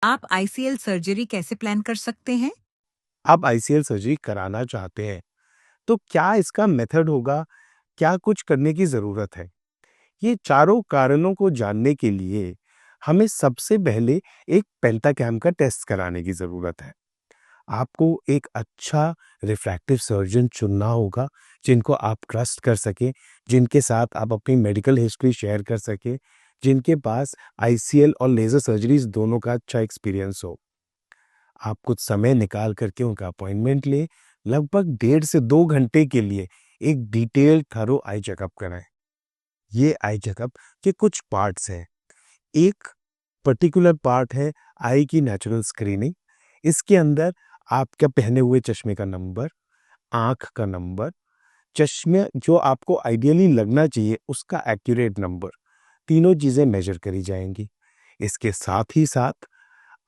आप ICL surgery कैसे plan कर सकते हैं? आप आईसीएल सर्जरी कराना चाहते हैं, तो क्या इसका मेथड होगा? क्या कुछ करने की ज़रूरत है? ये चारों कारणों को जानने के लिए हमें सबसे पहले एक पेंटाकैम का टेस्ट कराने की ज़रूरत है। आपको एक अच्छा रिफ्रैक्टिव सर्जन चुनना होगा, जिनको आप ट्रस्ट कर सकें, जिनके साथ आप अपनी मेडिकल हिस्ट्री शेयर कर सकें, जिनके पास आईसीएल और लेज़र सर्जरीज़ दोनों का अच्छा एक्सपीरियंस हो। आप कुछ समय निकाल करके उनका अपॉइंटमेंट लें, लगभग 1.5 से 2 घंटे के लिए एक डिटेल्ड थरो आई चेकअप कराएं। ये आई चेकअप के कुछ पार्ट्स हैं। एक पर्टिकुलर पार्ट है आई की नेचुरल स्क्रीनिंग। इसके अंदर आपका पहने हुए चश्मे का नंबर, आँख का नंबर, चश्मे जो आपको आइडियली लगना चाहिए उसका एक्यूरेट नंबर, तीनों चीज़ें मेजर करी जाएँगी। इसके साथ ही साथ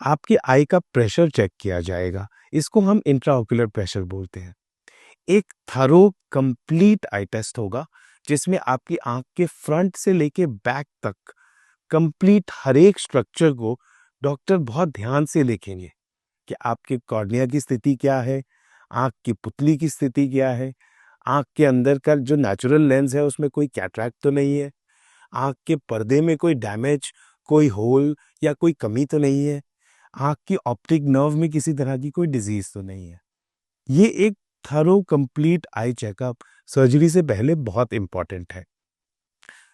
आपकी आई का प्रेशर चेक किया जाएगा। इसको हम इंट्राओक्युलर प्रेशर बोलते हैं। एक थरो कंप्लीट आई टेस्ट होगा, जिसमें आपकी आँख के फ्रंट से लेके बैक तक कंप्लीट हर एक स्ट्रक्चर को डॉक्टर बहुत ध्यान से देखेंगे कि आपके कॉर्निया की स्थिति क्या है, आँख की पुतली की स्थिति क्या है, आँख के अंदर का जो नेचुरल लेंस है उसमें कोई कैटरैक्ट तो नहीं है, आँख के पर्दे में कोई डैमेज, कोई होल या कोई कमी तो नहीं है, आँख की ऑप्टिक नर्व में किसी तरह की कोई डिजीज़ तो नहीं है। ये एक thorough complete eye checkup surgery से पहले बहुत इम्पोर्टेंट है।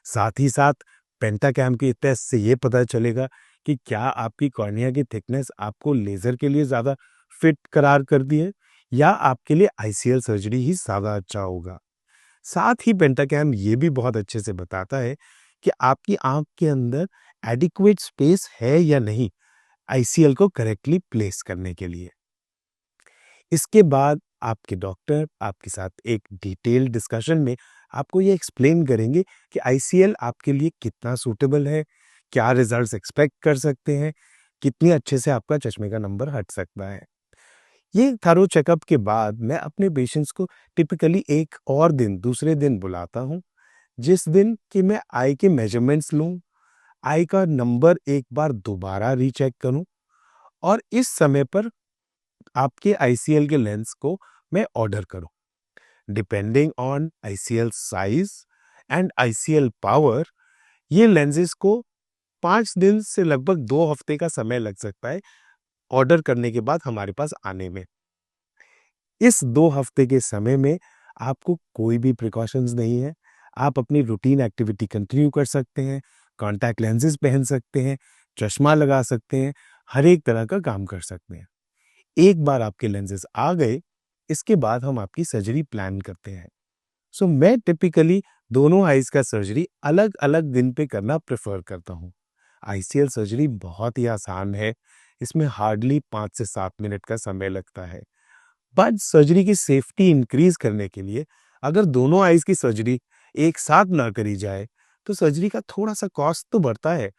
साथ ही साथ पेंटाकैम के टेस्ट से ये पता चलेगा कि क्या आपकी कॉर्निया की थिकनेस आपको लेज़र के लिए ज़्यादा फिट करार करती है या आपके लिए आईसीएल सर्जरी ही ज़्यादा अच्छा होगा। साथ ही पेंटाकैम ये भी बहुत अच्छे से बताता है कि आपकी आँख के अंदर एडिक्वेट स्पेस है या नहीं आईसीएल को करेक्टली प्लेस करने के लिए। इसके बाद आपके डॉक्टर आपके साथ एक डिटेल्ड डिस्कशन में आपको ये एक्सप्लेन करेंगे कि आईसीएल आपके लिए कितना सूटेबल है, क्या रिजल्ट्स एक्सपेक्ट कर सकते हैं, कितनी अच्छे से आपका चश्मे का नंबर हट सकता है। ये थरो चेकअप के बाद मैं अपने पेशेंट्स को टिपिकली एक और दिन दूसरे दिन बुलाता हूँ, जिस दिन कि मैं आई के मेजरमेंट्स लूँ, आई का नंबर एक बार दोबारा रीचेक करूँ और इस समय पर आपके आईसीएल के लेंस को मैं ऑर्डर करूँ। Depending on ICL size and ICL power, ये लेंसेज को 5 दिन से लगभग 2 हफ्ते का समय लग सकता है ऑर्डर करने के बाद हमारे पास आने में। इस 2 हफ्ते के समय में आपको कोई भी प्रिकॉशंस नहीं है। आप अपनी रूटीन एक्टिविटी कंटिन्यू कर सकते हैं, कॉन्टैक्ट लेंसेज पहन सकते हैं, चश्मा लगा सकते हैं, हर एक तरह का काम कर सकते हैं। एक बार आपके लेंसेज आ गए, इसके बाद हम आपकी सर्जरी प्लान करते हैं। सो मैं टिपिकली दोनों आईज का सर्जरी अलग-अलग दिन पे करना प्रेफ़र करता हूँ। आईसीएल सर्जरी बहुत ही आसान है, इसमें हार्डली 5 से 7 मिनट का समय लगता है। बट सर्जरी की सेफ्टी इंक्रीज़ करने के लिए अगर दोनों आईज की सर्जरी एक साथ ना करी जाए, तो सर्जरी का थोड़ा-सा कॉस्ट तो बढ़ता है,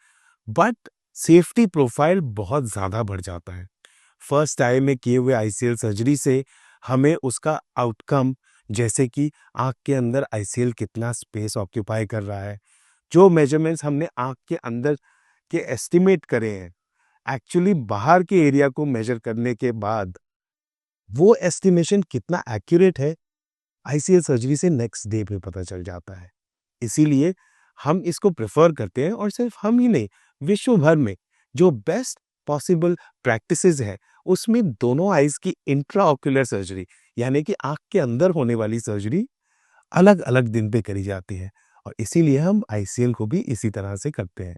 बट सेफ्टी प्रोफाइल बहुत ज़्यादा बढ़ जाता है। फर्स्ट आई में किए हुए आईसीएल सर्जरी से हमें उसका आउटकम, जैसे कि आँख के अंदर आईसीएल कितना स्पेस ऑक्यूपाई कर रहा है, जो मेजरमेंट्स हमने आँख के अंदर के एस्टिमेट करे हैं, एक्चुअली बाहर के एरिया को मेजर करने के बाद वो एस्टिमेशन कितना एक्यूरेट है, आईसीएल सर्जरी से नेक्स्ट डे पे पता चल जाता है। इसीलिए हम इसको प्रेफ़र करते हैं और सिर्फ हम ही नहीं, विश्व भर में जो बेस्ट पॉसिबल प्रैक्टिसेज़ हैं, उसमें दोनों आईज़ की इंट्राऑक्यूलर सर्जरी यानी कि आँख के अंदर होने वाली सर्जरी अलग-अलग दिन पे करी जाती है और इसीलिए हम आईसीएल को भी इसी तरह से करते हैं।